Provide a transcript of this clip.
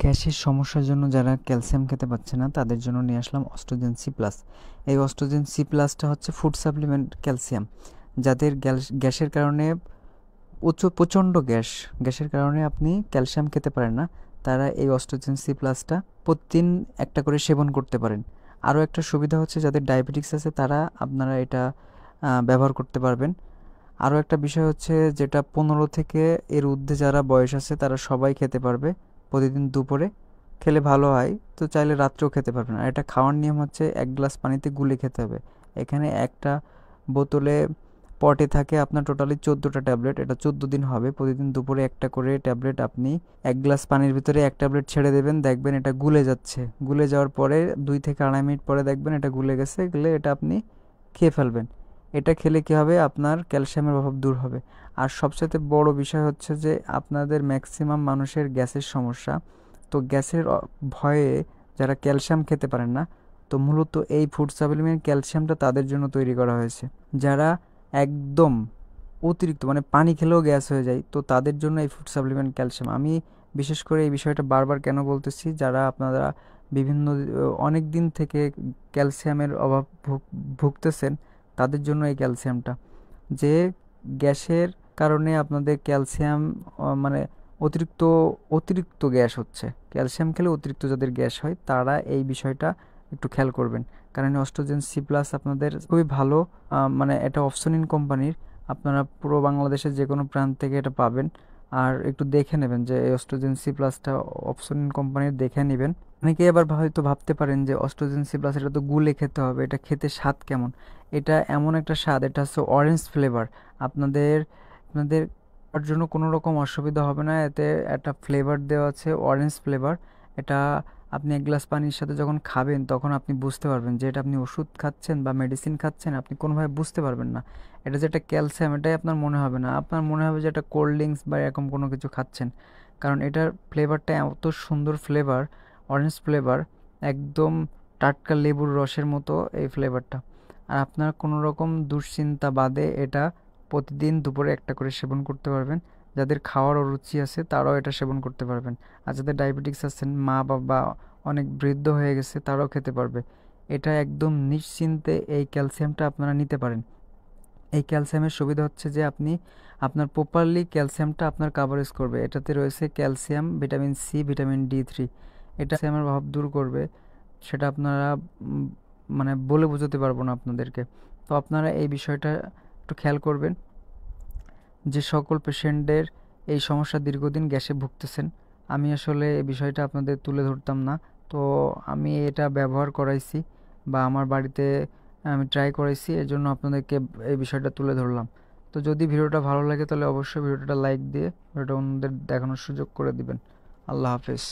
গ্যাসের সমস্যার জন্য যারা ক্যালসিয়াম খেতে পাচ্ছে না তাদের জন্য নিয়ে আসলাম অস্ট্রোজেন সি প্লাস। এই অস্ট্রোজেন সি প্লাসটা হচ্ছে ফুড সাপ্লিমেন্ট ক্যালসিয়াম। যাদের গ্যাসের কারণে প্রচণ্ড গ্যাসের কারণে আপনি ক্যালসিয়াম খেতে পারেন না, তারা এই অস্ট্রোজেন সি প্লাসটা প্রতিদিন একটা করে সেবন করতে পারেন। আরও একটা সুবিধা হচ্ছে যাদের ডায়াবেটিক্স আছে তারা আপনারা এটা ব্যবহার করতে পারবেন। আরও একটা বিষয় হচ্ছে যেটা 15 থেকে এর ঊর্ধ্বে যারা বয়স আছে তারা সবাই খেতে পারবে। প্রতিদিন দুপুরে খেলে ভালো হয়, তো চাইলে রাত্রেও খেতে পারবেন। আর এটা খাওয়ার নিয়ম হচ্ছে 1 গ্লাস পানিতে গুলে খেতে হবে। এখানে একটা বোতলে পটে থাকে আপনার টোটালি 14টা ট্যাবলেট, এটা 14 দিন হবে। প্রতিদিন দুপুরে একটা করে ট্যাবলেট আপনি 1 গ্লাস পানির ভিতরে এক ট্যাবলেট ছেড়ে দেবেন, দেখবেন এটা গুলে যাচ্ছে। গুলে যাওয়ার পরে 2 থেকে 2.5 মিনিট পরে দেখবেন এটা গুলে গেছে, গেলে এটা আপনি খেয়ে ফেলবেন। এটা খেলে কী হবে, আপনার ক্যালসিয়ামের অভাব দূর হবে। আর সবচেয়ে বড় বিষয় হচ্ছে যে আপনাদের ম্যাক্সিমাম মানুষের গ্যাসের সমস্যা, তো গ্যাসের ভয়ে যারা ক্যালসিয়াম খেতে পারেন না, তো মূলত এই ফুড সাপ্লিমেন্ট ক্যালসিয়ামটা তাদের জন্য তৈরি করা হয়েছে। যারা একদম অতিরিক্ত মানে পানি খেলেও গ্যাস হয়ে যায়, তো তাদের জন্য এই ফুড সাপ্লিমেন্ট ক্যালসিয়াম। আমি বিশেষ করে এই বিষয়টা বারবার কেন বলতেছি, যারা আপনারা বিভিন্ন অনেক দিন থেকে ক্যালসিয়ামের অভাব ভুগতেছেন তাদের জন্য এই ক্যালসিয়ামটা। যে গ্যাসের কারণে আপনাদের ক্যালসিয়াম মানে অতিরিক্ত অতিরিক্ত গ্যাস হচ্ছে, ক্যালসিয়াম খেলে অতিরিক্ত যাদের গ্যাস হয় তারা এই বিষয়টা একটু খেয়াল করবেন। কারণ অস্ট্রোজেন সি প্লাস আপনাদের খুবই ভালো, মানে এটা অপসনিন কোম্পানির। আপনারা পুরো বাংলাদেশের যে কোনো প্রান্ত থেকে এটা পাবেন। আর একটু দেখে নেবেন যে এই অস্ট্রোজেন সি প্লাসটা অপসনিন কোম্পানির, দেখে নেবেন। অনেকে এবার হয়তো ভাবতে পারেন যে অস্ট্রোজেন সি প্লাস এটা তো গুলে খেতে হবে, এটা খেতে স্বাদ কেমন? এটা এমন একটা স্বাদ, এটা হচ্ছে অরেঞ্জ ফ্লেভার। আপনাদের আপনাদের খাওয়ার জন্য কোনো রকম অসুবিধা হবে না। এতে একটা ফ্লেভার দেওয়া আছে, অরেঞ্জ ফ্লেভার। এটা আপনি 1 গ্লাস পানির সাথে যখন খাবেন তখন আপনি বুঝতে পারবেন যে এটা আপনি ওষুধ খাচ্ছেন বা মেডিসিন খাচ্ছেন, আপনি কোনোভাবে বুঝতে পারবেন না। এটা যে একটা ক্যালসিয়াম এটাই আপনার মনে হবে না, আপনার মনে হবে যে এটা কোল্ড ড্রিঙ্কস বা এরকম কোনো কিছু খাচ্ছেন। কারণ এটার ফ্লেভারটা এত সুন্দর ফ্লেভার, অরেঞ্জ ফ্লেভার, একদম টাটকা লেবুর রসের মতো এই ফ্লেভারটা। আর আপনার কোনো রকম দুশ্চিন্তা বাদে এটা প্রতিদিন দুপুরে একটা করে সেবন করতে পারবেন। যাদের খাওয়ার অরুচি আছে তারাও এটা সেবন করতে পারবেন। আর যাদের ডায়াবেটিক্স আছেন, মা বাবা অনেক বৃদ্ধ হয়ে গেছে, তারাও খেতে পারবে। এটা একদম নিশ্চিন্তে এই ক্যালসিয়ামটা আপনারা নিতে পারেন। এই ক্যালসিয়ামের সুবিধা হচ্ছে যে আপনি আপনার প্রপারলি ক্যালসিয়ামটা আপনার কাভারেজ করবে। এটাতে রয়েছে calcium, vitamin C, vitamin D3. এটা ক্যালসিয়ামের অভাব দূর করবে, সেটা আপনারা মানে বলে বোঝাতে পারবো না আপনাদেরকে। তো আপনারা এই বিষয়টা একটু খেয়াল করবেন। যে সকল পেশেন্টদের এই সমস্যা দীর্ঘদিন গ্যাসে ভুগতেছেন, আমি আসলে এই বিষয়টা আপনাদের তুলে ধরতাম না, তো আমি এটা ব্যবহার করাইছি বা আমার বাড়িতে আমি ট্রাই করাইছি, এর জন্য আপনাদেরকে এই বিষয়টা তুলে ধরলাম। তো যদি ভিডিওটা ভালো লাগে তাহলে অবশ্যই ভিডিওটা লাইক দিয়ে ভিডিওটা অন্যদের দেখানোর সুযোগ করে দিবেন। আল্লাহ হাফেজ।